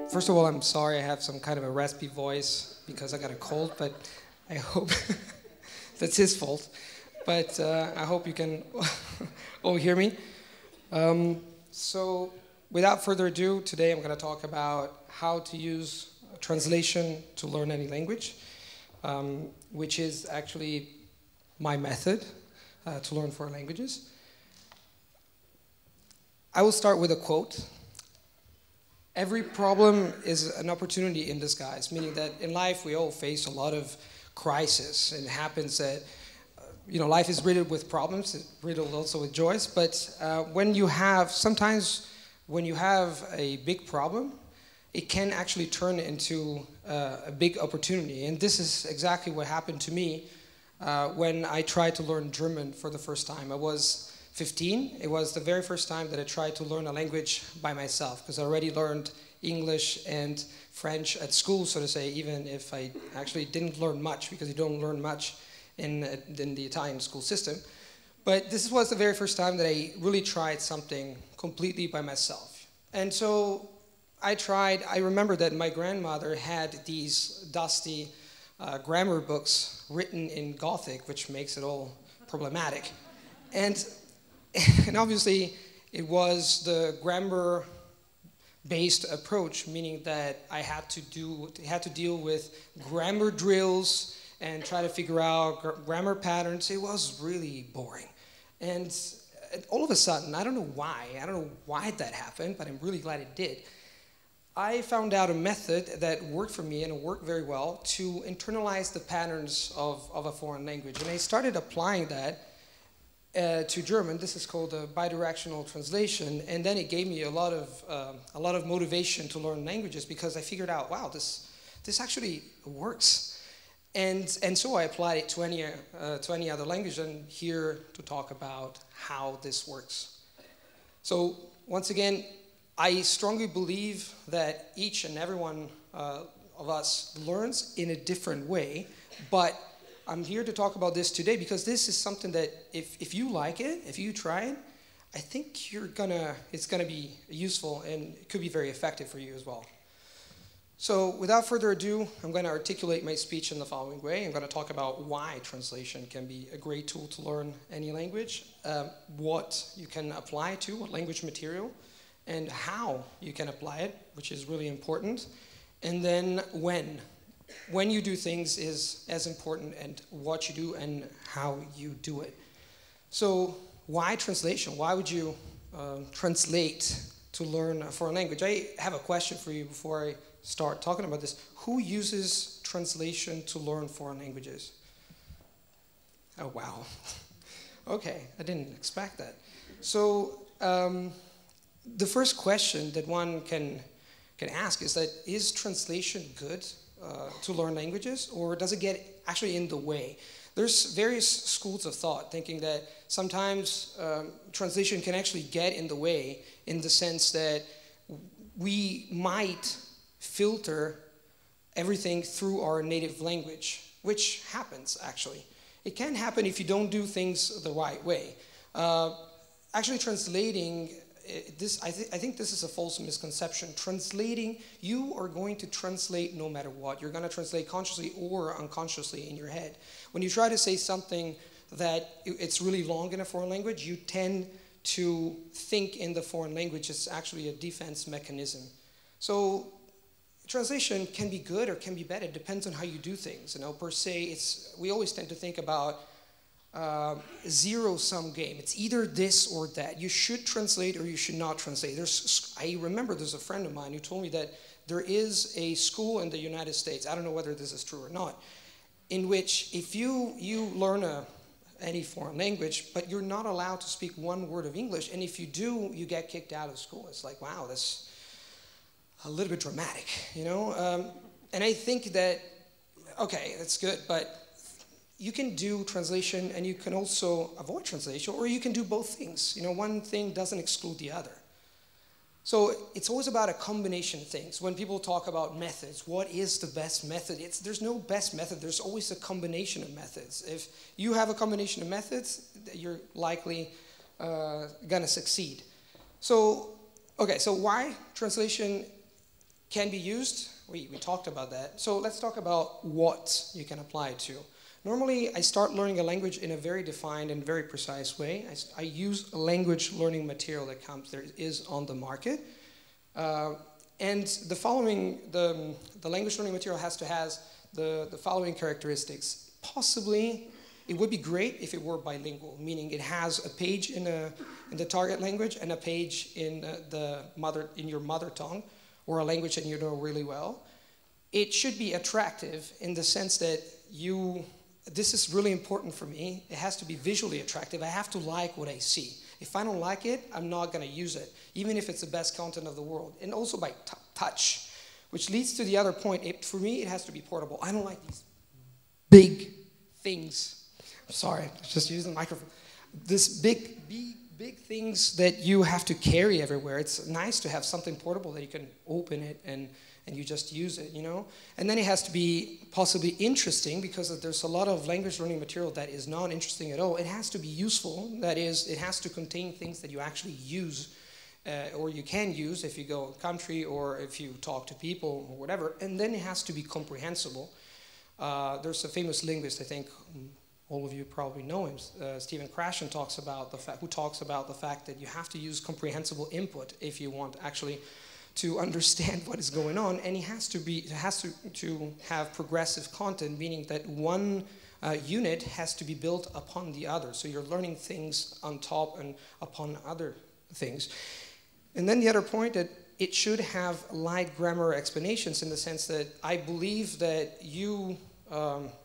First of all, I'm sorry I have some kind of a raspy voice because I got a cold, but I hope that's his fault. But I hope you can all hear me. So without further ado, today I'm going to talk about how to use translation to learn any language, which is actually my method to learn foreign languages. I will start with a quote. Every problem is an opportunity in disguise, meaning that in life we all face a lot of crises. It happens that life is riddled with problems, it's riddled also with joys, but sometimes when you have a big problem, it can actually turn into a big opportunity. And this is exactly what happened to me when I tried to learn German for the first time. I was 15. It was the very first time that I tried to learn a language by myself, because I already learned English and French at school, so to say, even if I actually didn't learn much, because you don't learn much in the Italian school system. But this was the very first time that I really tried something completely by myself. And so I remember that my grandmother had these dusty grammar books written in Gothic, which makes it all problematic. And obviously, it was the grammar-based approach, meaning that I had to deal with grammar drills and try to figure out grammar patterns. It was really boring. And all of a sudden, I don't know why that happened, but I'm really glad it did. I found out a method that worked for me, and it worked very well, to internalize the patterns of a foreign language. And I started applying that to German. This is called a bidirectional translation, and then it gave me a lot of motivation to learn languages, because I figured out, wow, this actually works, and so I applied it to any other language. And here to talk about how this works. So once again, I strongly believe that each and every one of us learns in a different way, but I'm here to talk about this today because this is something that if you like it, if you try it, I think it's gonna be useful, and it could be very effective for you as well. So without further ado, I'm going to articulate my speech in the following way. I'm going to talk about why translation can be a great tool to learn any language, what you can apply to, what language material, and how you can apply it, which is really important, and then when you do things is as important, and what you do and how you do it. So why translation? Why would you translate to learn a foreign language? I have a question for you before I start talking about this. Who uses translation to learn foreign languages? Oh, wow. Okay, I didn't expect that. So the first question that one can ask is that, is translation good to learn languages, or does it get actually in the way? There's various schools of thought thinking that sometimes translation can actually get in the way, in the sense that we might filter everything through our native language, which happens actually. It can happen if you don't do things the right way. Actually translating, I think this is a false misconception. Translating, you are going to translate no matter what. You're going to translate consciously or unconsciously in your head. When you try to say something that it's really long in a foreign language, you tend to think in the foreign language. It's actually a defense mechanism. So translation can be good or can be bad. It depends on how you do things. Per se, we always tend to think about zero-sum game. It's either this or that. You should translate or you should not translate. I remember there's a friend of mine who told me that there is a school in the United States, I don't know whether this is true or not, in which if you learn any foreign language, but you're not allowed to speak one word of English, and if you do, you get kicked out of school. It's like, wow, that's a little bit dramatic, and I think that, okay, that's good, but you can do translation and you can also avoid translation, or you can do both things. One thing doesn't exclude the other. So it's always about a combination of things. When people talk about methods, what is the best method? There's no best method, there's always a combination of methods. If you have a combination of methods, you're likely gonna succeed. So, okay, so why translation can be used. We talked about that. So let's talk about what you can apply it to. Normally, I start learning a language in a very defined and very precise way. I use a language learning material that is on the market. And the language learning material has to have the following characteristics. Possibly, it would be great if it were bilingual, meaning it has a page in the target language and a page in your mother tongue, or a language that you know really well. It should be attractive in the sense that this is really important for me. It has to be visually attractive. I have to like what I see. If I don't like it, I'm not going to use it, even if it's the best content of the world. And also by touch, which leads to the other point. For me, it has to be portable. I don't like these big things. I'm sorry, I just using the microphone. This big things that you have to carry everywhere. It's nice to have something portable that you can open it and you just use it, you know? And then it has to be possibly interesting, because there's a lot of language learning material that is not interesting at all. It has to be useful. That is, it has to contain things that you actually use, or you can use if you go country or if you talk to people or whatever. And then it has to be comprehensible. There's a famous linguist, I think all of you probably know him, Stephen Krashen, who talks about the fact that you have to use comprehensible input if you want actually to understand what is going on, and it has to have progressive content, meaning that one unit has to be built upon the other. So you're learning things on top and upon other things. And then the other point, that it should have light grammar explanations, in the sense that I believe that you learn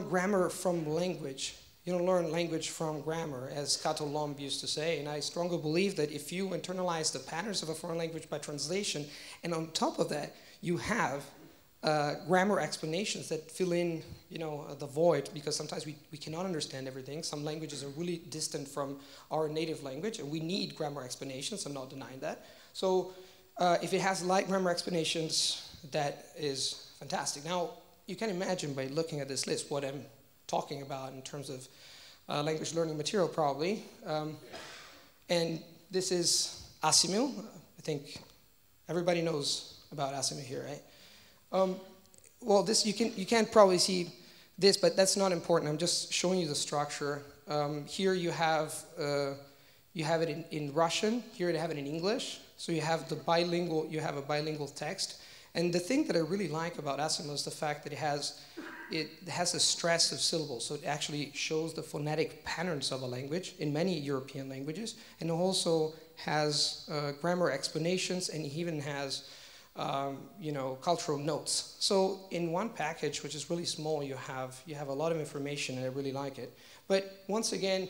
grammar from language. You don't learn language from grammar, as Cato Lomb used to say. And I strongly believe that if you internalize the patterns of a foreign language by translation, and on top of that, you have grammar explanations that fill in, the void, because sometimes we cannot understand everything. Some languages are really distant from our native language, and we need grammar explanations. I'm not denying that. So if it has light grammar explanations, that is fantastic. Now, you can imagine by looking at this list what I'm talking about in terms of language learning material, probably. And this is Assimil. I think everybody knows about Assimil here, right? Well, this you can't probably see this, but that's not important. I'm just showing you the structure. Here you have it in Russian. Here you have it in English. So you have a bilingual text. And the thing that I really like about Assimil is the fact that it has a stress of syllables, so it actually shows the phonetic patterns of a language in many European languages, and it also has grammar explanations, and it even has cultural notes. So in one package, which is really small, you have a lot of information, and I really like it. But once again,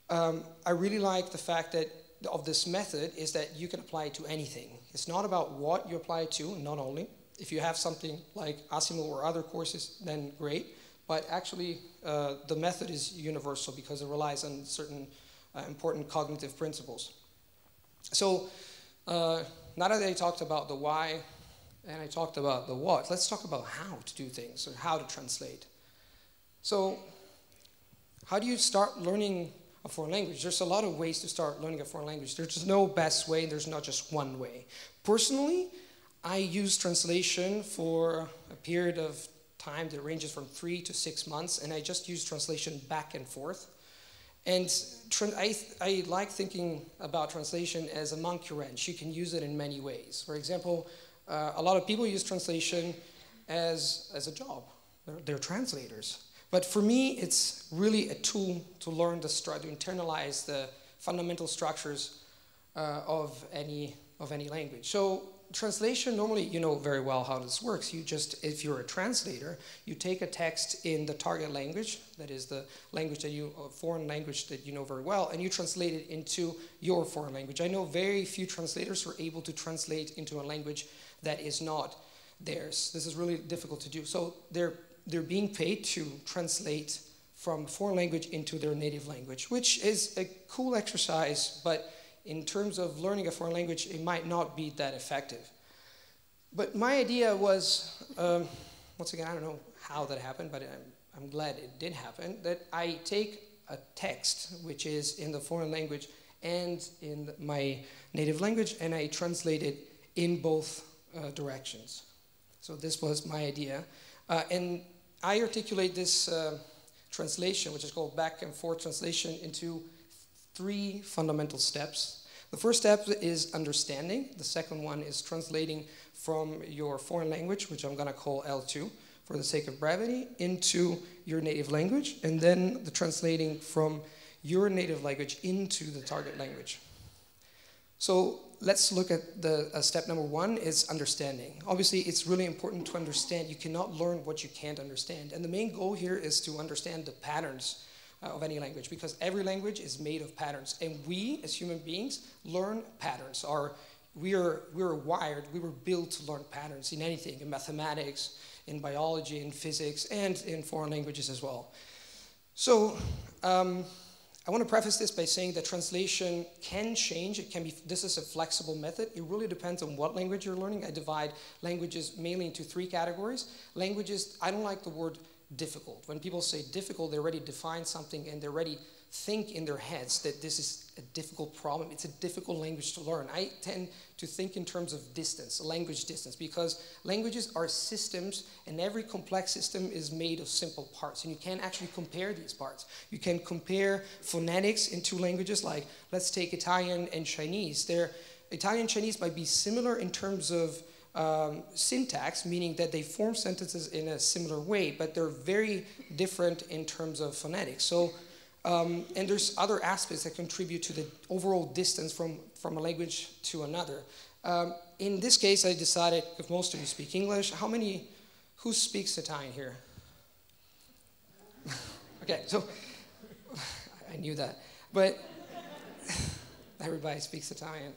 I really like the fact that of this method is that you can apply it to anything. It's not about what you apply it to, not only. If you have something like Assimil or other courses, then great. But actually, the method is universal because it relies on certain important cognitive principles. So now that I talked about the why and I talked about the what, let's talk about how to do things, or how to translate. So how do you start learning a foreign language? There's a lot of ways to start learning a foreign language. There's just no best way, and there's not just one way. Personally, I use translation for a period of time that ranges from 3 to 6 months, and I just use translation back and forth. And I like thinking about translation as a monkey wrench. You can use it in many ways. For example, a lot of people use translation as a job. They're translators. But for me, it's really a tool to learn to internalize the fundamental structures of any language. So translation, normally you know very well how this works. If you're a translator, you take a text in the target language, that is the language foreign language that you know very well, and you translate it into your foreign language. I know very few translators who are able to translate into a language that is not theirs. This is really difficult to do. So they're being paid to translate from foreign language into their native language, which is a cool exercise, but in terms of learning a foreign language, it might not be that effective. But my idea was, once again, I don't know how that happened, but I'm glad it did happen, that I take a text which is in the foreign language and in my native language, and I translate it in both directions. So this was my idea. And I articulate this translation, which is called back and forth translation, into 3 fundamental steps. The first step is understanding. The second one is translating from your foreign language, which I'm going to call L2 for the sake of brevity, into your native language, and then the translating from your native language into the target language. So let's look at the step number 1 is understanding. Obviously, it's really important to understand. You cannot learn what you can't understand. And the main goal here is to understand the patterns of any language, because every language is made of patterns. And we, as human beings, learn patterns. We were wired, we were built to learn patterns in anything, in mathematics, in biology, in physics, and in foreign languages as well. So, I want to preface this by saying that translation can change. It can be, this is a flexible method. It really depends on what language you're learning. I divide languages mainly into 3 categories. Languages, I don't like the word difficult. When people say difficult, they already define something and they already think in their heads that this is a difficult problem. It's a difficult language to learn. I tend to think in terms of distance, language distance, because languages are systems and every complex system is made of simple parts, and you can't actually compare these parts. You can compare phonetics in 2 languages, like let's take Italian and Chinese. Italian and Chinese might be similar in terms of syntax, meaning that they form sentences in a similar way, but they're very different in terms of phonetics. So, and there's other aspects that contribute to the overall distance from a language to another. In this case, I decided, if most of you speak English, who speaks Italian here? Okay, so, I knew that, but everybody speaks Italian.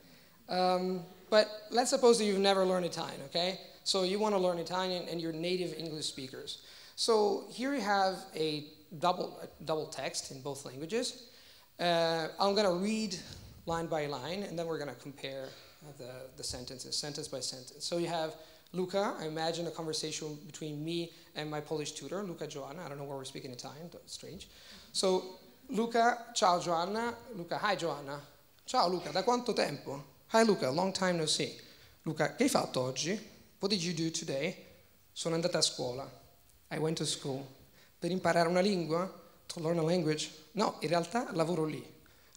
But let's suppose that you've never learned Italian, okay? So you want to learn Italian and you're native English speakers. So here you have a double text in both languages. I'm going to read line by line, and then we're going to compare the sentences, sentence by sentence. So you have Luca. I imagine a conversation between me and my Polish tutor, Luca Joanna. I don't know why we're speaking Italian, that's strange. So Luca, ciao Joanna. Luca, hi Joanna. Ciao Luca, da quanto tempo? Hi Luca, long time no see. Luca, che hai fatto oggi? What did you do today? Sono andata a scuola. I went to school. Per imparare una lingua? To learn a language? No, in realtà lavoro lì.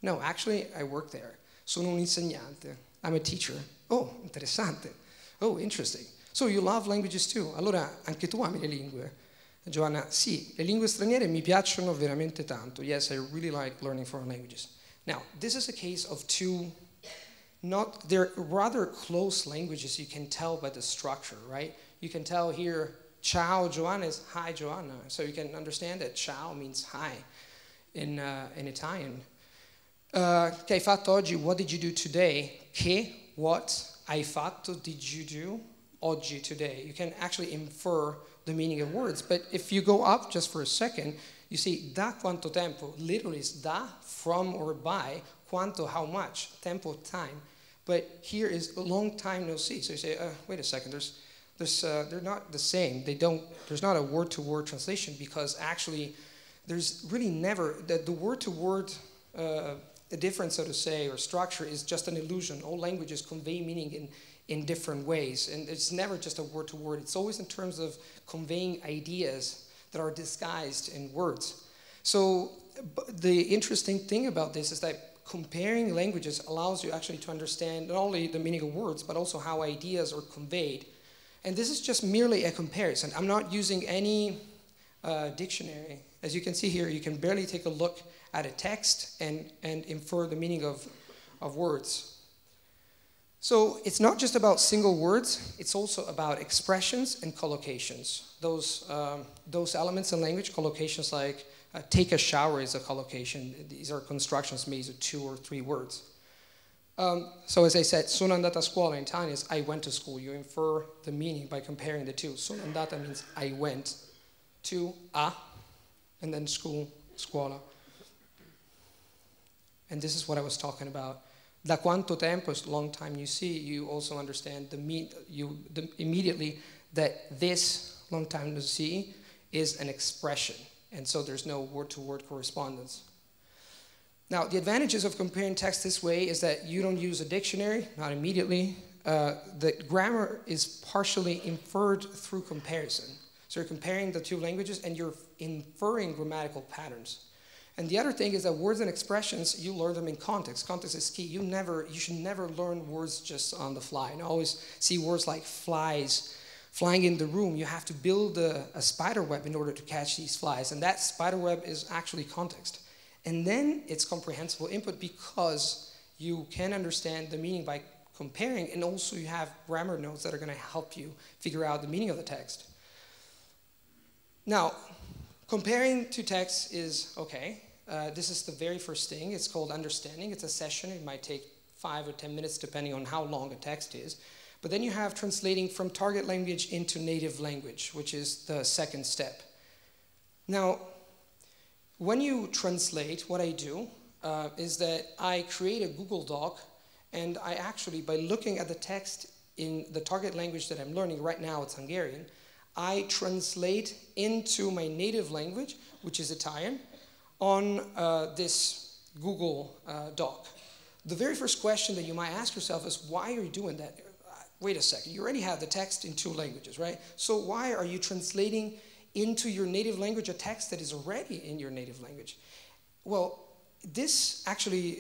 No, actually I work there. Sono un insegnante. I'm a teacher. Oh, interessante. Oh, interesting. So you love languages too? Allora anche tu ami le lingue? Giovanna, sì, le lingue straniere mi piacciono veramente tanto. Yes, I really like learning foreign languages. Now, this is a case of 2 they're rather close languages. You can tell by the structure, right? You can tell here, ciao Joanna is hi Joanna. So you can understand that ciao means hi in Italian. Che hai fatto oggi? What did you do today? Che, what, hai fatto, did you do? Oggi, today. You can actually infer the meaning of words. But if you go up just for a second, you see da quanto tempo literally is da, from or by, quanto, how much, tempo, time. But here is a long time no see. So you say, wait a second, they're not the same. There's not a word-to-word translation, because actually there's really never, the word-to-word difference, so to say, or structure is just an illusion. All languages convey meaning in different ways. And it's never just a word-to-word. It's always in terms of conveying ideas that are disguised in words. So the interesting thing about this is that comparing languages allows you actually to understand not only the meaning of words, but also how ideas are conveyed. And this is just merely a comparison. I'm not using any dictionary. As you can see here, you can barely take a look at a text and infer the meaning of words. So it's not just about single words, it's also about expressions and collocations. Those elements in language, collocations like take a shower is a collocation. These are constructions made of 2 or 3 words. So as I said, sono andata a scuola in Italian is I went to school. You infer the meaning by comparing the 2. Sono andata means I went to a, and then school, scuola. And this is what I was talking about. Da quanto tempo is long time you see. You also understand immediately that this long time no see is an expression. And so there's no word-to-word correspondence. Now, the advantages of comparing text this way is that you don't use a dictionary, not immediately. That grammar is partially inferred through comparison. So you're comparing the two languages and you're inferring grammatical patterns. And the other thing is that words and expressions, you learn them in context. Context is key. You should never learn words just on the fly. And I always see words like flies flying in the room. You have to build a spider web in order to catch these flies. And that spider web is actually context. And then it's comprehensible input because you can understand the meaning by comparing, and also you have grammar notes that are going to help you figure out the meaning of the text. Now, comparing two texts is okay. This is the very first thing. It's called understanding. It's a session. It might take 5 or 10 minutes depending on how long a text is. But then you have translating from target language into native language, which is the second step. Now, when you translate, what I do is that I create a Google Doc, and I actually, by looking at the text in the target language that I'm learning, right now it's Hungarian, I translate into my native language, which is Italian, on this Google Doc. The very first question that you might ask yourself is, why are you doing that? Wait a second, you already have the text in 2 languages, right? So why are you translating into your native language a text that is already in your native language? Well, this actually,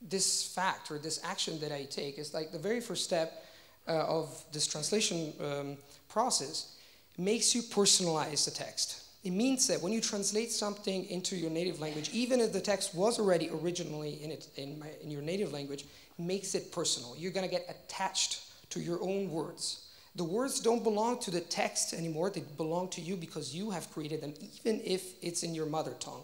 this fact or this action that I take is like the very first step of this translation process. Makes you personalize the text. It means that when you translate something into your native language, even if the text was already originally in your native language, it makes it personal. You're going to get attached to your own words. The words don't belong to the text anymore. They belong to you because you have created them, even if it's in your mother tongue.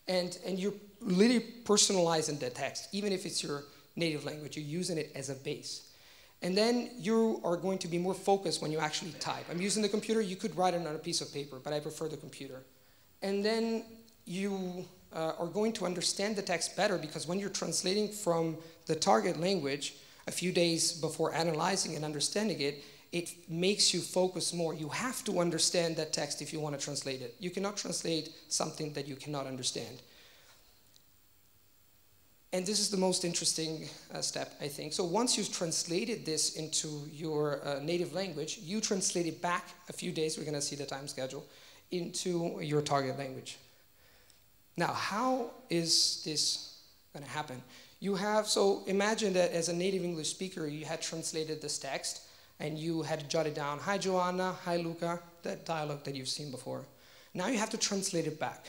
And you're literally personalizing the text, even if it's your native language. You're using it as a base. And then you are going to be more focused when you actually type. I'm using the computer. You could write it on a piece of paper, but I prefer the computer. And then you are going to understand the text better because when you're translating from the target language a few days before analyzing and understanding it, it makes you focus more. You have to understand that text if you want to translate it. You cannot translate something that you cannot understand. And this is the most interesting step, I think. So once you've translated this into your native language, you translate it back a few days, we're going to see the time schedule, into your target language. Now, how is this going to happen? So imagine that as a native English speaker, you had translated this text, and you had jotted down, hi Joanna, hi Luca, that dialogue that you've seen before. Now you have to translate it back.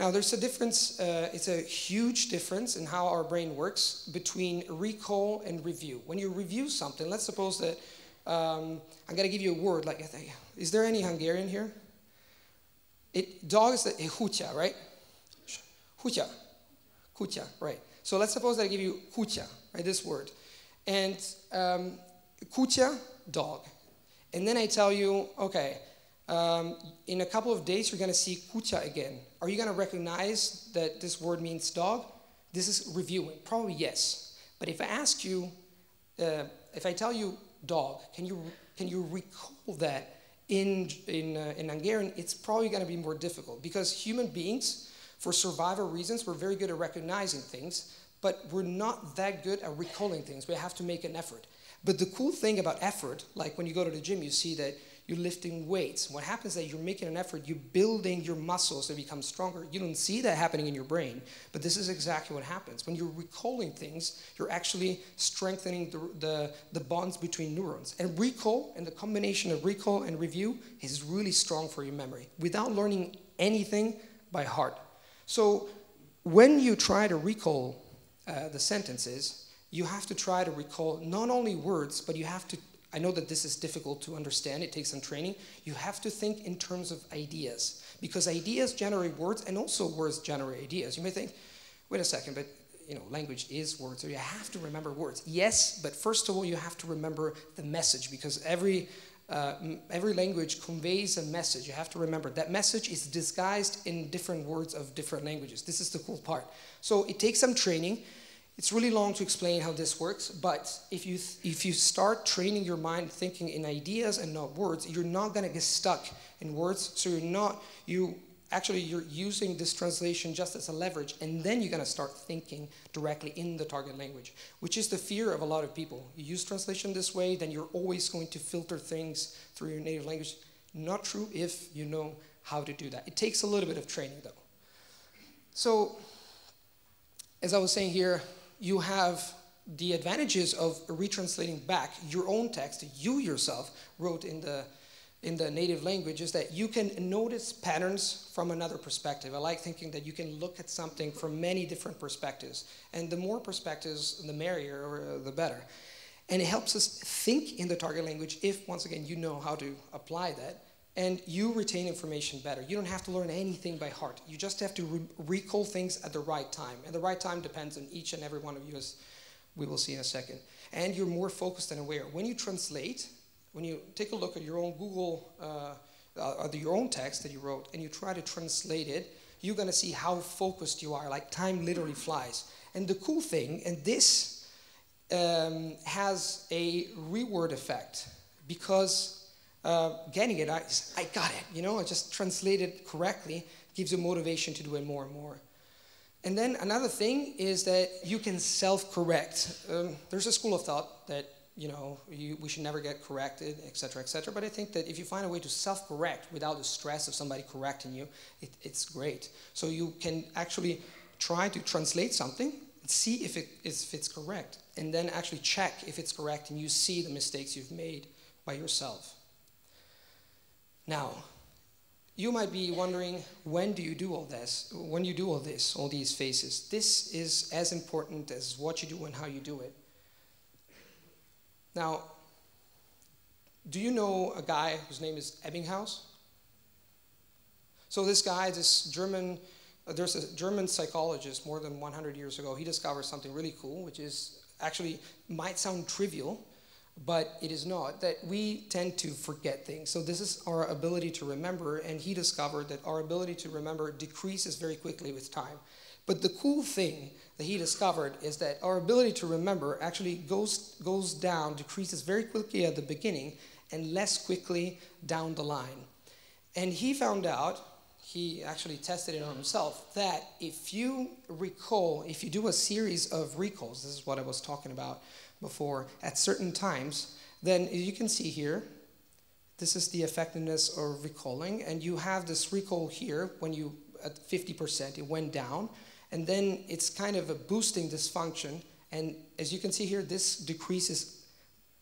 Now there's a difference, it's a huge difference in how our brain works between recall and review. When you review something, let's suppose that I'm going to give you a word, like, is there any Hungarian here? Dog is hucja, right? Hucja, kucja, right. So let's suppose that I give you kucja, right, this word. And kucja, dog. And then I tell you, okay, in a couple of days, you're going to see kucja again. Are you going to recognize that this word means dog? This is reviewing. Probably yes. But if I ask you, if I tell you dog, can you recall that in Hungarian? It's probably going to be more difficult because human beings, for survival reasons, we're very good at recognizing things, but we're not that good at recalling things. We have to make an effort. But the cool thing about effort, like when you go to the gym, you see that you're lifting weights. What happens is that you're making an effort, you're building your muscles to become stronger. You don't see that happening in your brain, but this is exactly what happens. When you're recalling things, you're actually strengthening the bonds between neurons. And recall, and the combination of recall and review is really strong for your memory, without learning anything by heart. So when you try to recall the sentences, you have to try to recall not only words, but you have to, I know that this is difficult to understand, it takes some training, you have to think in terms of ideas, because ideas generate words, and also words generate ideas. You may think, wait a second, but language is words, so you have to remember words. Yes, but first of all, you have to remember the message, because every language conveys a message. You have to remember that message is disguised in different words of different languages. This is the cool part. So it takes some training. It's really long to explain how this works, but if you start training your mind thinking in ideas and not words, you're not going to get stuck in words, so you actually you're using this translation just as a leverage, and then you're going to start thinking directly in the target language, which is the fear of a lot of people. You use translation this way, then you're always going to filter things through your native language. Not true if you know how to do that. It takes a little bit of training, though. So, as I was saying here, you have the advantages of retranslating back your own text you yourself wrote in the native language, is that you can notice patterns from another perspective. I like thinking that you can look at something from many different perspectives. And the more perspectives, the merrier, or the better. And it helps us think in the target language if, once again, you know how to apply that. And you retain information better. You don't have to learn anything by heart. You just have to recall things at the right time. And the right time depends on each and every one of you, as we will see in a second. And you're more focused and aware. When you translate, when you take a look at your own Google, your own text that you wrote, and you try to translate it, you're going to see how focused you are. Like, time literally flies. And the cool thing, and this has a reward effect, because getting it, I got it, you know, I just translated correctly, gives you motivation to do it more and more. And then another thing is that you can self-correct. There's a school of thought that, you know, we should never get corrected, etc., etc. But I think that if you find a way to self-correct without the stress of somebody correcting you, it's great. So you can actually try to translate something, see if it's correct, and then actually check if it's correct, and you see the mistakes you've made by yourself. Now, you might be wondering, when do you do all this? When you do all these phases, this is as important as what you do and how you do it. Now, do you know a guy whose name is Ebbinghaus? So this guy, there's a German psychologist more than 100 years ago. He discovered something really cool, which is actually might sound trivial, but it is not, that we tend to forget things. So this is our ability to remember, and he discovered that our ability to remember decreases very quickly with time. But the cool thing that he discovered is that our ability to remember actually goes down, decreases very quickly at the beginning, and less quickly down the line. And he found out, he actually tested it on himself, that if you do a series of recalls, this is what I was talking about before, at certain times, then you can see here, this is the effectiveness of recalling, and you have this recall here when you, at 50%, it went down, and then it's kind of a boosting this function, and as you can see here, this decreases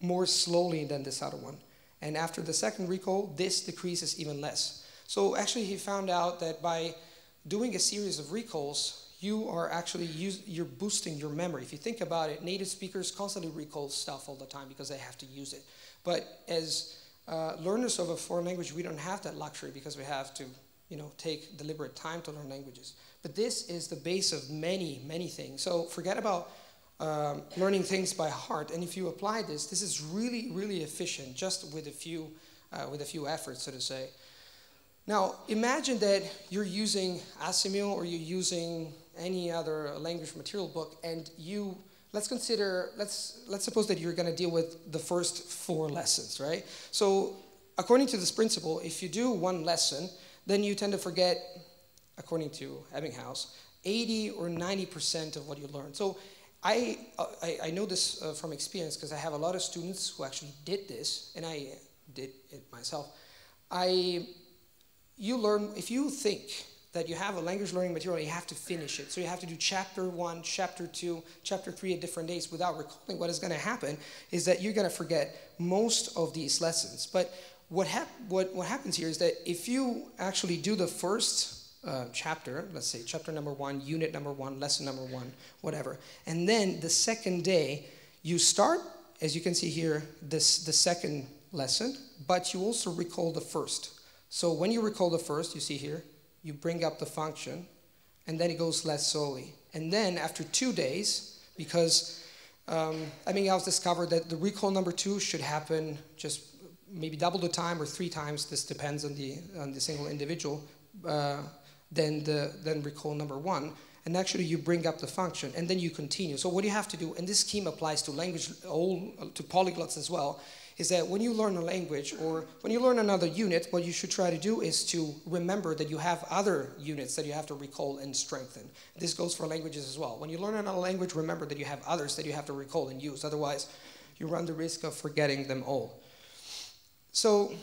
more slowly than this other one. And after the second recall, this decreases even less. So actually he found out that by doing a series of recalls, you are actually you're boosting your memory. If you think about it, native speakers constantly recall stuff all the time because they have to use it. But as learners of a foreign language, we don't have that luxury because we have to, you know, take deliberate time to learn languages. But this is the base of many, many things. So forget about learning things by heart. And if you apply this, this is really, really efficient, just with a few efforts, so to say. Now, imagine that you're using Assimil or you're using any other language material book, and let's suppose that you're going to deal with the first 4 lessons, right? So, according to this principle, if you do one lesson, then you tend to forget, according to Ebbinghaus, 80 or 90% of what you learned. So, I know this from experience because I have a lot of students who actually did this, and I did it myself. You learn, if you think that you have a language learning material, you have to finish it. So you have to do chapter 1, chapter 2, chapter 3 at different days without recalling. What is going to happen is that you're going to forget most of these lessons. But what happens here is that if you actually do the first chapter, let's say chapter number 1, unit number 1, lesson number 1, whatever, and then the second day you start, as you can see here, the second lesson, but you also recall the first. So when you recall the first, you see here, you bring up the function, and then it goes less slowly. And then after 2 days, because Ebbinghaus discovered that the recall number 2 should happen just maybe double the time or 3 times, this depends on the single individual, than recall number 1. And actually you bring up the function, and then you continue. So what you have to do, and this scheme applies to language, to polyglots as well, is that when you learn a language or when you learn another unit, what you should try to do is to remember that you have other units that you have to recall and strengthen. This goes for languages as well. When you learn another language, remember that you have others that you have to recall and use. Otherwise, you run the risk of forgetting them all. So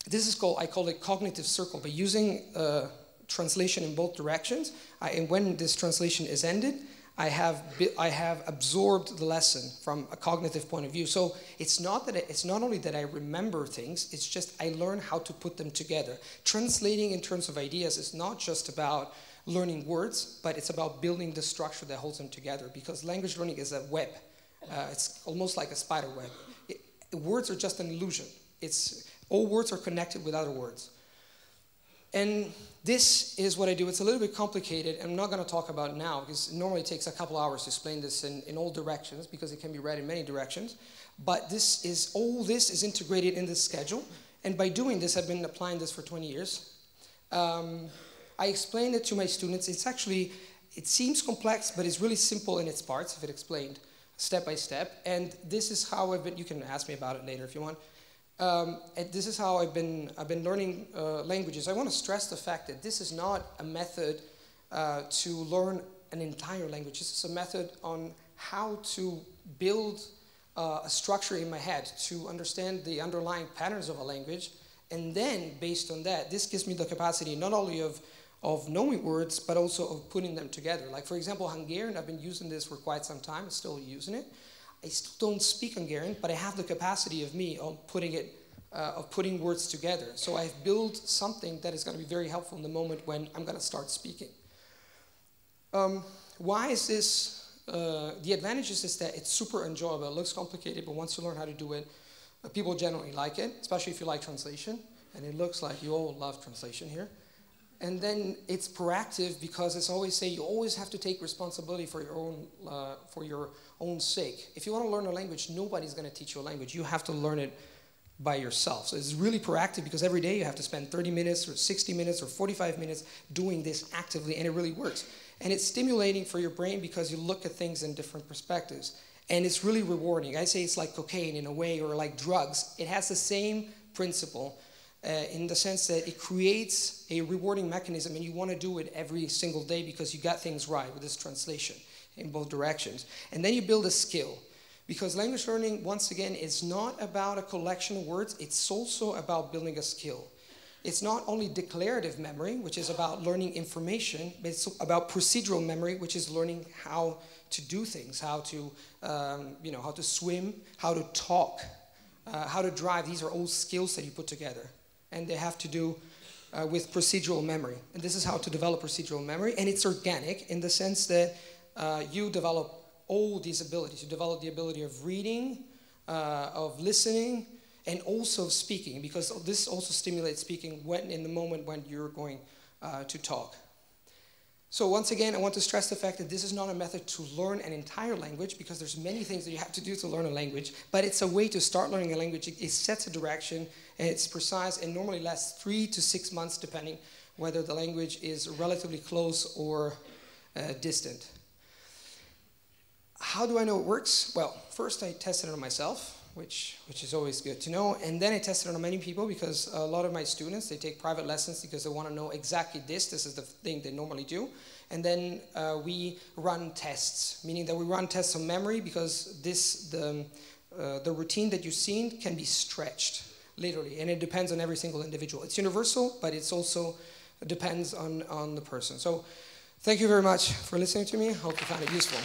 this is called, I call it cognitive circle. By using translation in both directions, and when this translation is ended, I have absorbed the lesson from a cognitive point of view. So it's not only that I remember things, it's just I learn how to put them together. Translating in terms of ideas is not just about learning words, but it's about building the structure that holds them together, because language learning is a web. It's almost like a spider web. Words are just an illusion. All words are connected with other words. And this is what I do. It's a little bit complicated. I'm not going to talk about it now because it normally takes a couple hours to explain this in all directions because it can be read in many directions. But all this is integrated in this schedule. And by doing this, I've been applying this for 20 years. I explained it to my students. It seems complex, but it's really simple in its parts if it explained step by step. And this is how you can ask me about it later if you want. And this is how I've been learning languages. I want to stress the fact that this is not a method to learn an entire language. This is a method on how to build a structure in my head to understand the underlying patterns of a language. And then, based on that, this gives me the capacity not only of knowing words, but also of putting them together. Like, for example, Hungarian, I've been using this for quite some time. I'm still using it. I still don't speak Hungarian, but I have the capacity of putting words together. So I've built something that is going to be very helpful in the moment when I'm going to start speaking. Why is this? The advantages is that it's super enjoyable. It looks complicated, but once you learn how to do it, people generally like it, especially if you like translation. And it looks like you all love translation here. And then it's proactive because it's always say you always have to take responsibility for your own sake. If you want to learn a language, nobody's going to teach you a language. You have to learn it by yourself. So it's really proactive because every day you have to spend 30 minutes or 60 minutes or 45 minutes doing this actively, and it really works. And it's stimulating for your brain because you look at things in different perspectives. And it's really rewarding. I say it's like cocaine in a way, or like drugs. It has the same principle. In the sense that it creates a rewarding mechanism and you want to do it every single day because you got things right with this translation in both directions. And then you build a skill. Because language learning, once again, is not about a collection of words, it's also about building a skill. It's not only declarative memory, which is about learning information, but it's about procedural memory, which is learning how to do things, how to swim, how to talk, how to drive. These are all skills that you put together. And they have to do with procedural memory. And this is how to develop procedural memory. And it's organic in the sense that you develop all these abilities. You develop the ability of reading, of listening, and also of speaking, because this also stimulates speaking in the moment when you're going to talk. So once again, I want to stress the fact that this is not a method to learn an entire language, because there's many things that you have to do to learn a language, but it's a way to start learning a language. It sets a direction, and it's precise, and normally lasts 3 to 6 months, depending whether the language is relatively close or distant. How do I know it works? Well, first I tested it on myself, which is always good to know, and then I tested it on many people, because a lot of my students, they take private lessons because they want to know exactly this. This is the thing they normally do. And then we run tests, meaning that we run tests on memory, because the routine that you've seen can be stretched, literally, and it depends on every single individual. It's universal, but it's also depends on the person. So thank you very much for listening to me. I hope you found it useful.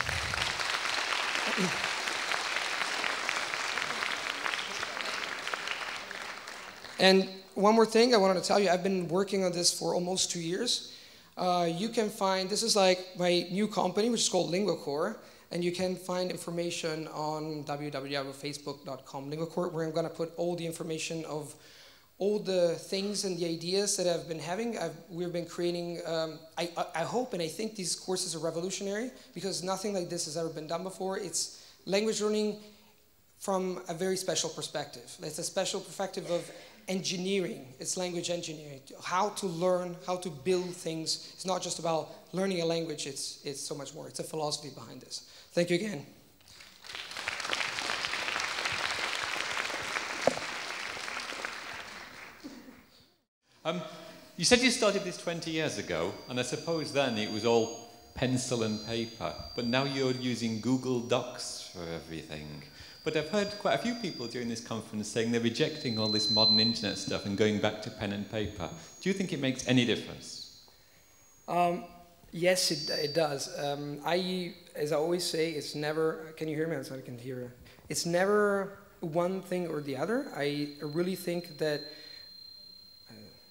And one more thing I wanted to tell you, I've been working on this for almost 2 years. You can find, this is like my new company, which is called Lingocore, and you can find information on www.facebook.com Lingocore, where I'm going to put all the information of all the things and the ideas that I've been having. We've been creating, I hope and I think these courses are revolutionary, because nothing like this has ever been done before. It's language learning from a very special perspective. It's a special perspective of engineering. It's language engineering. How to learn, how to build things. It's not just about learning a language, it's so much more. It's a philosophy behind this. Thank you again. You said you started this 20 years ago, and I suppose then it was all pencil and paper, but now you're using Google Docs for everything. But I've heard quite a few people during this conference saying they're rejecting all this modern internet stuff and going back to pen and paper. Do you think it makes any difference? Yes, it does. As I always say, it's never, can you hear me? So I can hear. It's never one thing or the other. I really think that,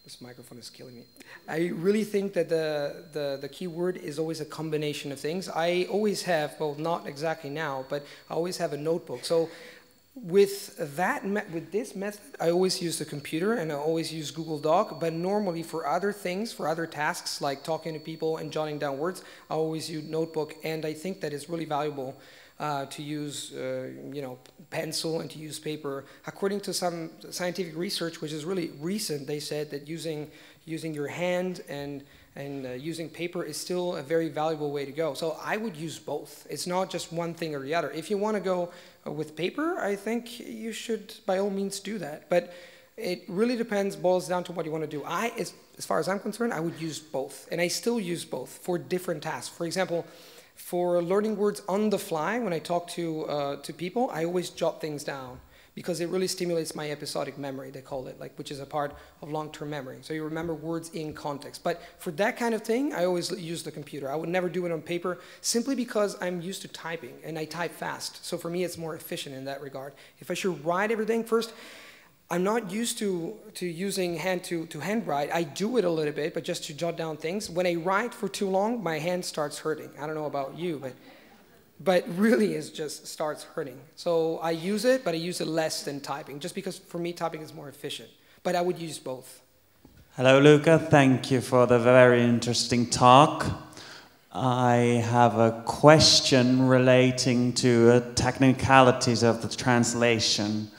this microphone is killing me. I really think that the key word is always a combination of things. I always have, well, not exactly now, but I always have a notebook. So with this method, I always use the computer and I always use Google Doc, but normally for other things, for other tasks like talking to people and jotting down words, I always use notebook, and I think that it's really valuable to use pencil and to use paper. According to some scientific research, which is really recent, they said that using your hand and using paper is still a very valuable way to go. So I would use both. It's not just one thing or the other. If you want to go with paper, I think you should by all means do that. But it really boils down to what you want to do. As far as I'm concerned, I would use both. And I still use both for different tasks. For example, for learning words on the fly, when I talk to people, I always jot things down because it really stimulates my episodic memory, they call it, which is a part of long-term memory. So you remember words in context. But for that kind of thing, I always use the computer. I would never do it on paper simply because I'm used to typing and I type fast. So for me, it's more efficient in that regard. If I should write everything first, I'm not used to using hand to hand write. I do it a little bit, but just to jot down things. When I write for too long, my hand starts hurting. I don't know about you, but really it just starts hurting. So I use it, but I use it less than typing, just because for me typing is more efficient. But I would use both. Hello, Luca. Thank you for the very interesting talk. I have a question relating to technicalities of the translation.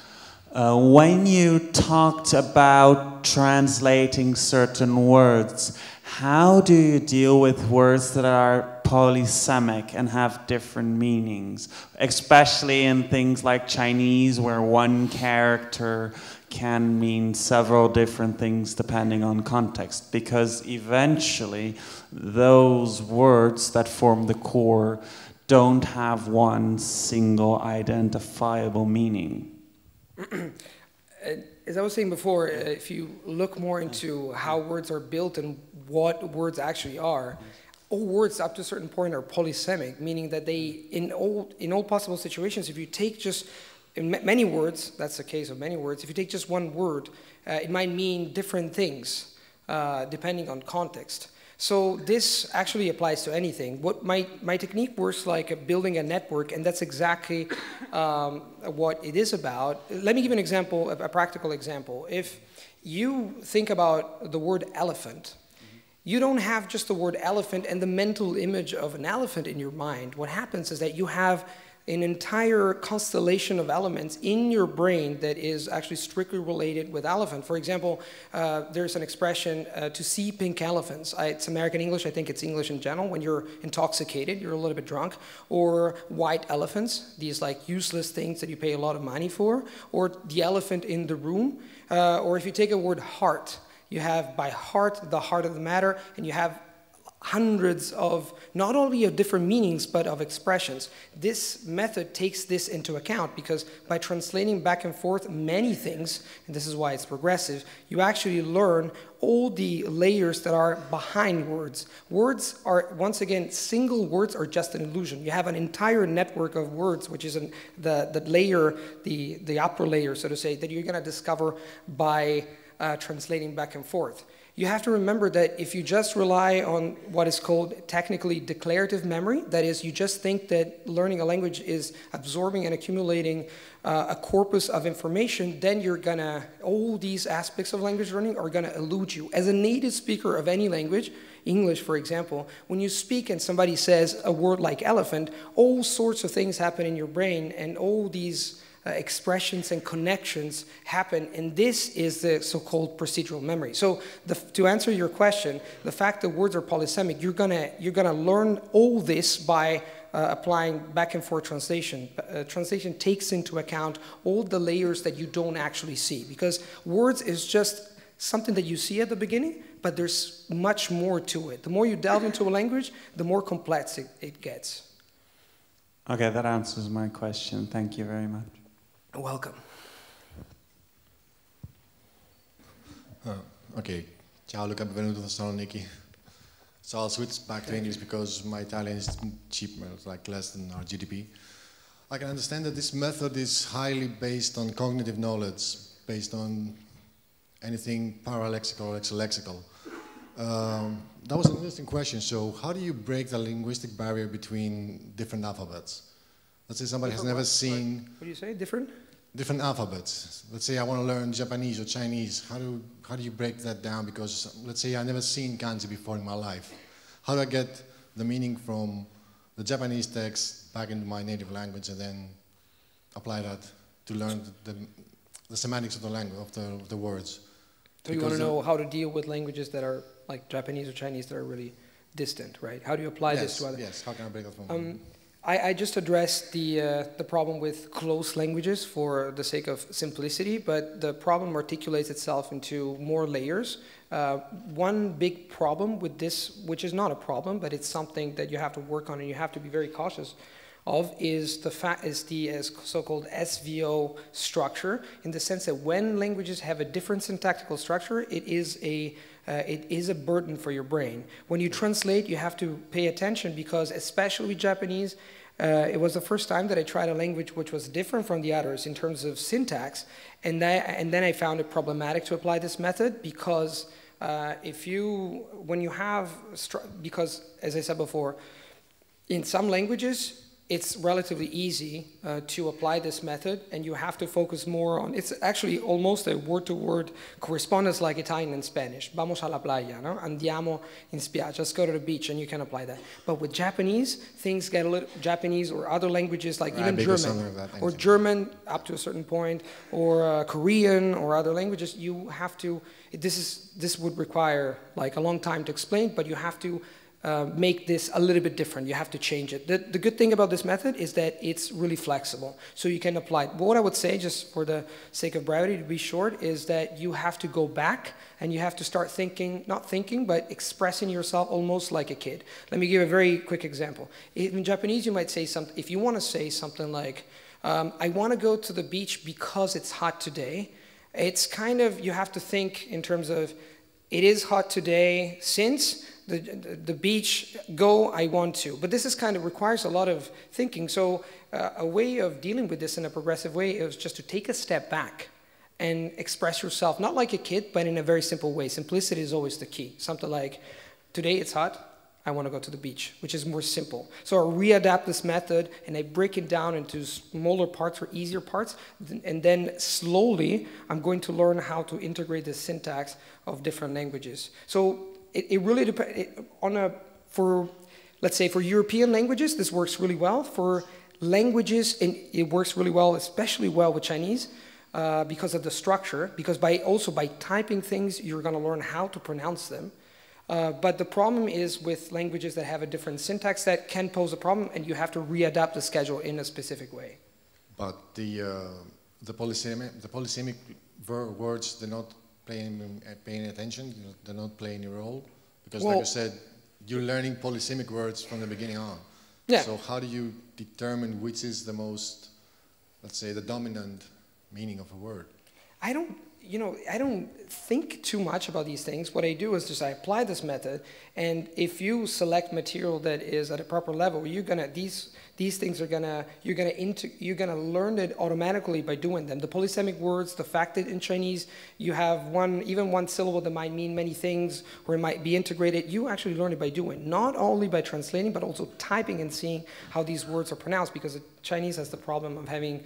When you talked about translating certain words, how do you deal with words that are polysemic and have different meanings, especially in things like Chinese, where one character can mean several different things depending on context? Because eventually those words that form the core don't have one single identifiable meaning. As I was saying before, if you look more into how words are built and what words actually are, all words up to a certain point are polysemic, meaning that they, in all possible situations, if you take just many words, that's the case of many words, if you take just one word, it might mean different things depending on context. So this actually applies to anything. What my technique works like building a network, and that's exactly what it is about. Let me give an example, a practical example. If you think about the word elephant, you don't have just the word elephant and the mental image of an elephant in your mind. What happens is that you have an entire constellation of elements in your brain that is actually strictly related with elephant. For example, there's an expression to see pink elephants. It's American English, I think it's English in general. When you're intoxicated, you're a little bit drunk. Or white elephants, these like useless things that you pay a lot of money for. Or the elephant in the room. Or if you take a word heart, you have by heart, the heart of the matter, and you have hundreds of, not only of different meanings, but of expressions. This method takes this into account because by translating back and forth many things, and this is why it's progressive, you actually learn all the layers that are behind words. Words are, once again, single words are just an illusion. You have an entire network of words, which is the layer, the upper layer, so to say, that you're going to discover by translating back and forth. You have to remember that if you just rely on what is called technically declarative memory, that is, you just think that learning a language is absorbing and accumulating a corpus of information, then you're gonna, all these aspects of language learning are gonna elude you. As a native speaker of any language, English, for example, when you speak and somebody says a word like elephant, all sorts of things happen in your brain, and all these expressions and connections happen, and this is the so-called procedural memory. So to answer your question, the fact that words are polysemic, you're gonna learn all this by applying back and forth translation. Translation takes into account all the layers that you don't actually see, because words is just something that you see at the beginning, but there's much more to it. The more you delve into a language, the more complex it gets. Okay, that answers my question. Thank you very much. Welcome. Okay. Ciao Luca, benvenuto Thessaloniki. So I'll switch back to English because my Italian is cheap, it's like less than our GDP. I can understand that this method is highly based on cognitive knowledge, based on anything paralexical or exalexical. That was an interesting question. So how do you break the linguistic barrier between different alphabets? Let's say somebody has never seen... What do you say, different? Different alphabets. Let's say I want to learn Japanese or Chinese. How do you break that down? Because let's say I've never seen kanji before in my life. How do I get the meaning from the Japanese text back into my native language and then apply that to learn the semantics of the language, of the words? So you want to know how to deal with languages that are like Japanese or Chinese that are really distant, right? How do you apply this to other? Yes, how can I break that from? I just addressed the problem with close languages for the sake of simplicity, but the problem articulates itself into more layers. One big problem with this, which is not a problem, but it's something that you have to work on and you have to be very cautious of, is the so-called SVO structure, in the sense that when languages have a different syntactical structure, it is a burden for your brain. When you translate, you have to pay attention because, especially with Japanese, it was the first time that I tried a language which was different from the others in terms of syntax, and then I found it problematic to apply this method because because, as I said before, in some languages, it's relatively easy to apply this method, and you have to focus more on, it's actually almost a word-to-word correspondence like Italian and Spanish. Vamos a la playa, no? Andiamo in spiaggia, let's go to the beach, and you can apply that. But with Japanese, things get a little, Japanese or other languages like even German, or German up to a certain point, or Korean or other languages, you have to, this would require like a long time to explain, but you have to make this a little bit different. You have to change it. The good thing about this method is that it's really flexible, so you can apply it. But what I would say, just for the sake of brevity, to be short, is that you have to go back and you have to start thinking, not thinking, but expressing yourself almost like a kid. Let me give a very quick example. In Japanese, you might say something, if you want to say something like, I want to go to the beach because it's hot today, it's kind of, you have to think in terms of, it is hot today since the beach, go, I want to. But this is kind of requires a lot of thinking. So a way of dealing with this in a progressive way is just to take a step back and express yourself, not like a kid, but in a very simple way. Simplicity is always the key. Something like, today it's hot, I want to go to the beach, which is more simple. So I readapt this method and I break it down into smaller parts or easier parts, and then slowly I'm going to learn how to integrate the syntax of different languages. So it really depends let's say for European languages, this works really well. For languages, it works really well, especially well with Chinese, because of the structure, because also by typing things, you're going to learn how to pronounce them. But the problem is with languages that have a different syntax, that can pose a problem, and you have to readapt the schedule in a specific way. But the polysemic words, they're not paying attention, they're not playing a role? Because like you said, you're learning polysemic words from the beginning on. Yeah. So how do you determine which is the most, let's say, the dominant meaning of a word? I don't think too much about these things. What I do is just I apply this method, and if you select material that is at a proper level, you're gonna these things are gonna you're gonna learn it automatically by doing them. The polysemic words, the fact that in Chinese you have even one syllable that might mean many things, or it might be integrated, you actually learn it by doing, not only by translating, but also typing and seeing how these words are pronounced, because Chinese has the problem of having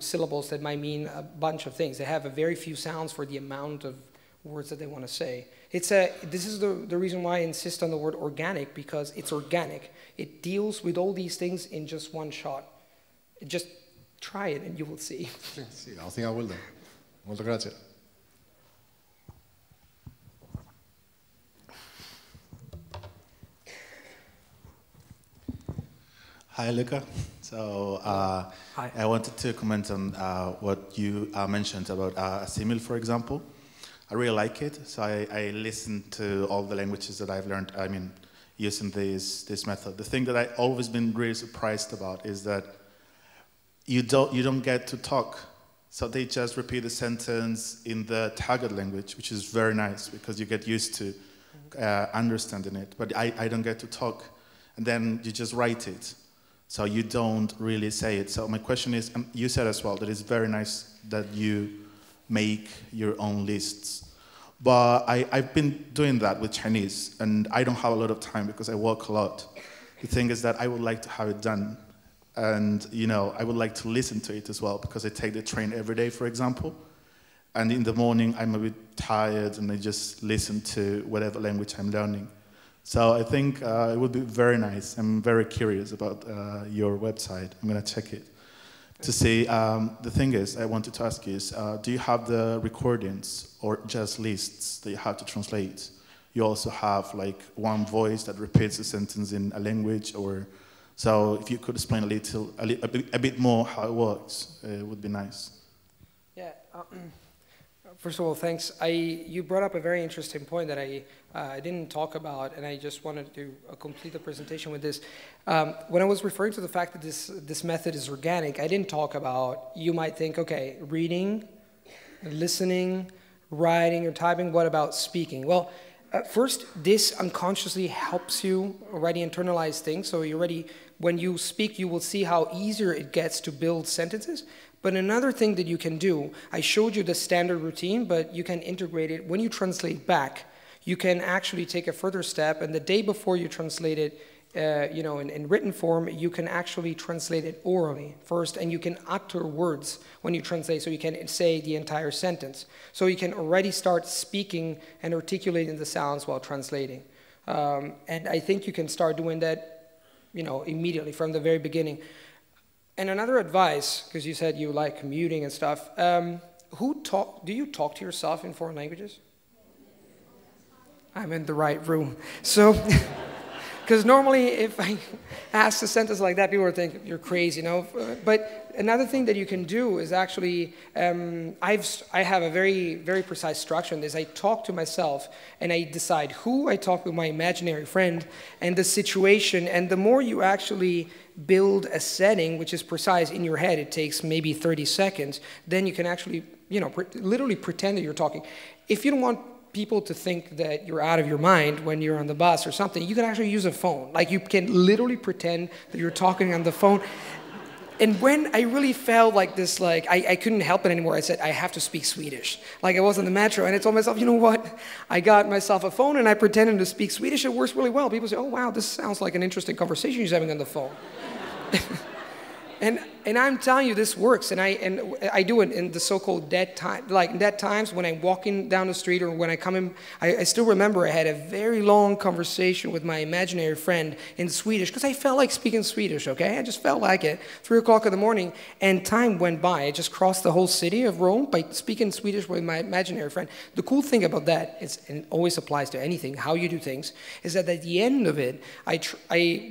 syllables that might mean a bunch of things. They have a very few sounds for the amount of words that they want to say. This is the reason why I insist on the word organic, because it's organic. It deals with all these things in just one shot. Just try it and you will see. Sì, I think I will then. Molto grazie. Hi, Luca. So I wanted to comment on what you mentioned about a simile, for example. I really like it. So I listen to all the languages that I've learned, I mean, using this method. The thing that I've always been really surprised about is that you don't get to talk. So they just repeat the sentence in the target language, which is very nice because you get used to understanding it. But I don't get to talk. And then you just write it. So you don't really say it. So my question is, you said as well that it's very nice that you make your own lists. But I've been doing that with Chinese, and I don't have a lot of time because I work a lot. The thing is that I would like to have it done. And, you know, I would like to listen to it as well because I take the train every day, for example. And in the morning, I'm a bit tired, and I just listen to whatever language I'm learning. So I think it would be very nice. I'm very curious about your website. I'm going to check it to see. The thing is, I wanted to ask you is, do you have the recordings or just lists that you have to translate? You also have like one voice that repeats a sentence in a language, or so if you could explain a bit more how it works, it would be nice. Yeah. First of all, thanks. You brought up a very interesting point that I didn't talk about, and I just wanted to complete the presentation with this. When I was referring to the fact that this method is organic, I didn't talk about, you might think, okay, reading, listening, writing, or typing, what about speaking? Well, first, this unconsciously helps you already internalize things, so you already, when you speak, you will see how easier it gets to build sentences. But another thing that you can do, I showed you the standard routine, but you can integrate it. When you translate back, you can actually take a further step, and the day before you translate it, you know, in written form, you can actually translate it orally first, and you can utter words when you translate, so you can say the entire sentence. So you can already start speaking and articulating the sounds while translating. And I think you can start doing that, you know, immediately from the very beginning. And another advice, because you said you like commuting and stuff, do you talk to yourself in foreign languages? I'm in the right room. So, because normally if I ask a sentence like that, people would think you're crazy, you know. But another thing that you can do is actually, I have a very, very precise structure in this. I talk to myself, and I decide who I talk with, my imaginary friend, and the situation. And the more you actually build a setting which is precise in your head, it takes maybe 30 seconds, then you can actually, you know, literally pretend that you're talking. If you don't want people to think that you're out of your mind when you're on the bus or something, you can actually use a phone. Like, you can literally pretend that you're talking on the phone. And when I really felt like this, like, I couldn't help it anymore, I said, I have to speak Swedish. Like, I was on the metro, and I told myself, you know what? I got myself a phone, and I pretended to speak Swedish. It works really well. People say, oh, wow, this sounds like an interesting conversation he's having on the phone. And I'm telling you, this works, and I do it in the so-called dead time, like dead times when I'm walking down the street or when I come in. I still remember I had a very long conversation with my imaginary friend in Swedish because I felt like speaking Swedish. Okay, I just felt like it. 3 o'clock in the morning, and time went by. I just crossed the whole city of Rome by speaking Swedish with my imaginary friend. The cool thing about that is, and it always applies to anything, how you do things, is that at the end of it,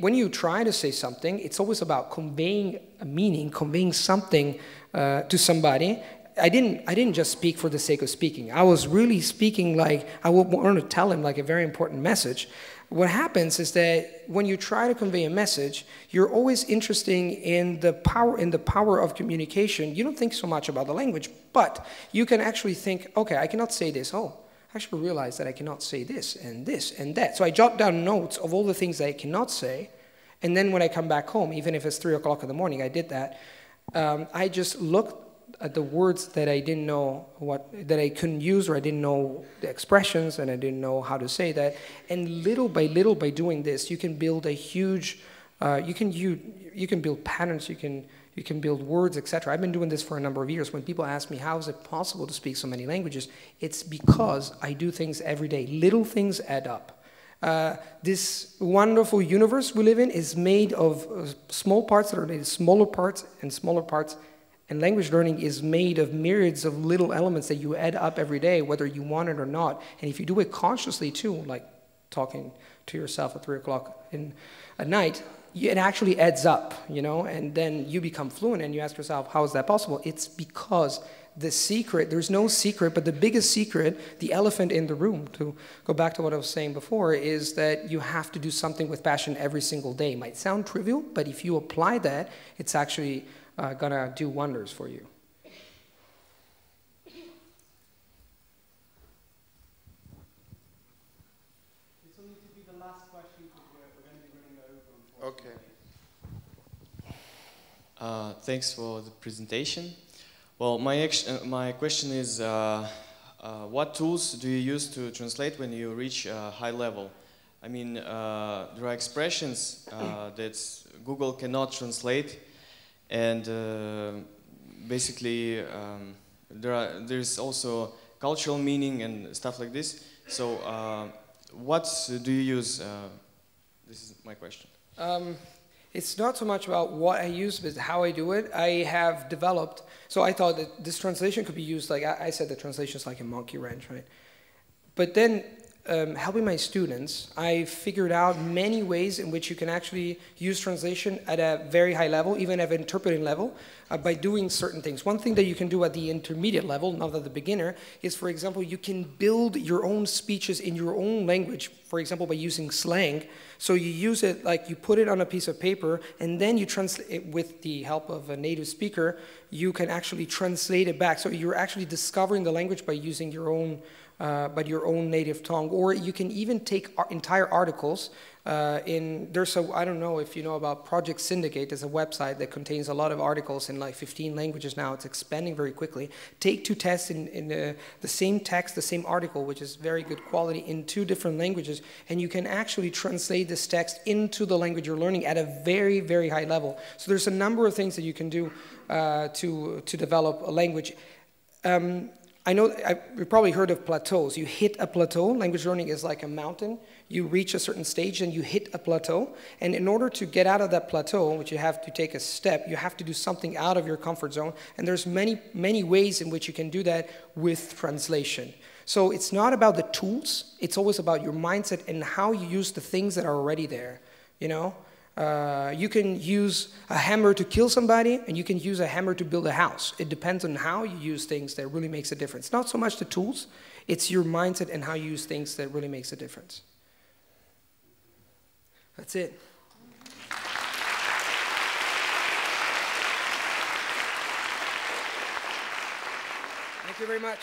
when you try to say something, it's always about conveying a meaning, conveying something to somebody. I didn't just speak for the sake of speaking. I was really speaking like I would want to tell him like a very important message. What happens is that when you try to convey a message, you're always interested in the power of communication. You don't think so much about the language, but you can actually think, okay, I cannot say this. Oh, I actually realize that I cannot say this and that. So I jot down notes of all the things that I cannot say. And then when I come back home, even if it's 3 o'clock in the morning, I did that. I just looked at the words that I didn't know that I couldn't use, or I didn't know the expressions, and I didn't know how to say that. And little by doing this, you can build a huge. You can build patterns. You can build words, etc. I've been doing this for a number of years. When people ask me how is it possible to speak so many languages, it's because I do things every day. Little things add up. This wonderful universe we live in is made of small parts that are made of smaller parts and smaller parts, and language learning is made of myriads of little elements that you add up every day, whether you want it or not. And if you do it consciously too, like talking to yourself at 3 o'clock at night, it actually adds up, you know, and then you become fluent and you ask yourself, how is that possible? It's because the secret, there's no secret, but the biggest secret, the elephant in the room, to go back to what I was saying before, is that you have to do something with passion every single day. It might sound trivial, but if you apply that, it's actually gonna do wonders for you. This will need to be the last question because we're going to be running over. Okay. Thanks for the presentation. Well, my question is, what tools do you use to translate when you reach a high level? I mean, there are expressions that Google cannot translate, and basically there's also cultural meaning and stuff like this. So, what do you use? This is my question. It's not so much about what I use, but how I do it. I have developed, so I thought that this translation could be used, like I said, the translation is like a monkey wrench, right? But then, helping my students, I figured out many ways in which you can actually use translation at a very high level, even at an interpreting level, by doing certain things. One thing that you can do at the intermediate level, not at the beginner, is, for example, you can build your own speeches in your own language, for example, by using slang. So you use it, like you put it on a piece of paper, and then you translate it with the help of a native speaker, you can actually translate it back. So you're actually discovering the language by using your own native tongue. Or you can even take entire articles. I don't know if you know about Project Syndicate. There's a website that contains a lot of articles in like 15 languages now. It's expanding very quickly. Take two tests in the same text, the same article, which is very good quality, in 2 different languages, and you can actually translate this text into the language you're learning at a very, very high level. So there's a number of things that you can do to develop a language. I know you've probably heard of plateaus. You hit a plateau. Language learning is like a mountain. You reach a certain stage and you hit a plateau. And in order to get out of that plateau, which you have to take a step, you have to do something out of your comfort zone. And there's many, many ways in which you can do that with translation. So it's not about the tools. It's always about your mindset and how you use the things that are already there, you know? You can use a hammer to kill somebody, and you can use a hammer to build a house. It depends on how you use things that really makes a difference. Not so much the tools, it's your mindset and how you use things that really makes a difference. That's it. Thank you very much.